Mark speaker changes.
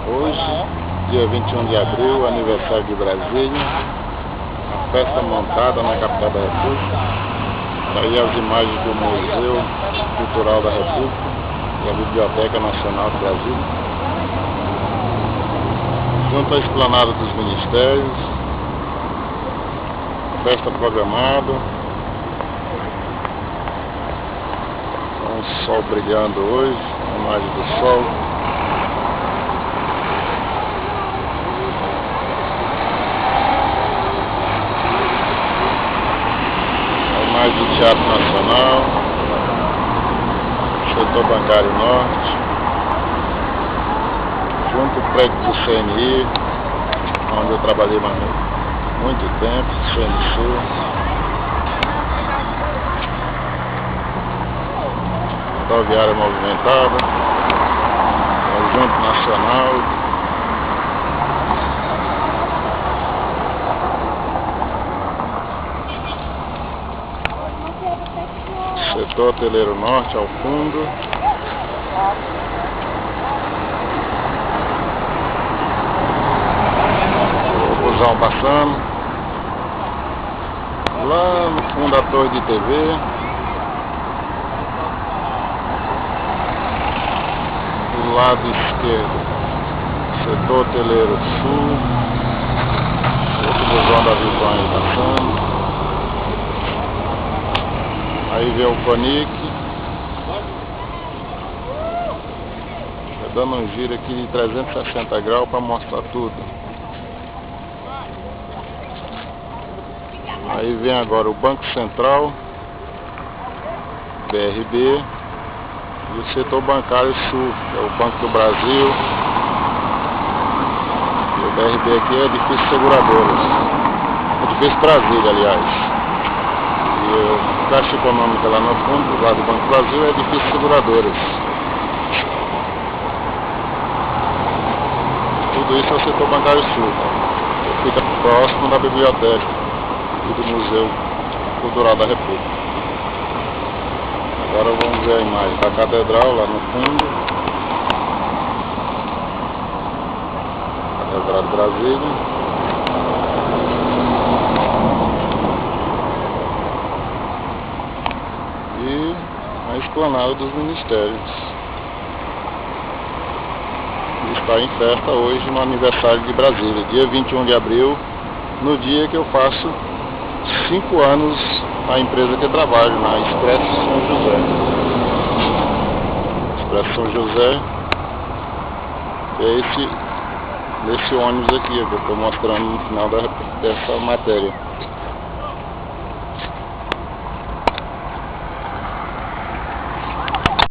Speaker 1: Hoje, dia 21 de abril, aniversário de Brasília, uma festa montada na capital da República. Aí as imagens do Museu Cultural da República e a Biblioteca Nacional do Brasil, junto à esplanada dos ministérios, festa programada, com o sol brilhando hoje, a imagem do sol. Mais do Teatro Nacional, setor bancário norte, junto ao prédio do CNI, onde eu trabalhei há muito tempo, CNSul. Rodoviária movimentada, Conjunto Nacional. Setor hoteleiro norte ao fundo. O busão passando. Lá no fundo a torre de TV. Do lado esquerdo, setor hoteleiro sul. Outro busão da Visão aí passando. Aí vem o Conic, dando um giro aqui de 360 graus para mostrar tudo. Aí vem agora o Banco Central, BRB, e o setor bancário sul, que é o Banco do Brasil. E o BRB aqui é Edifício Seguradoras, Edifício Brasília, aliás. E o Caixa Econômica lá no fundo, do lado do Banco do Brasil, é Edifício Seguradoras. Tudo isso é o setor bancário sul. Fica próximo da biblioteca e do Museu Cultural da República. Agora vamos ver a imagem da Catedral lá no fundo. Catedral de Brasília. E a esplanada dos ministérios. Está em festa hoje no aniversário de Brasília, dia 21 de abril, no dia que eu faço 5 anos na empresa que eu trabalho, na Expresso São José. Expresso São José é esse ônibus aqui que eu estou mostrando no final dessa matéria.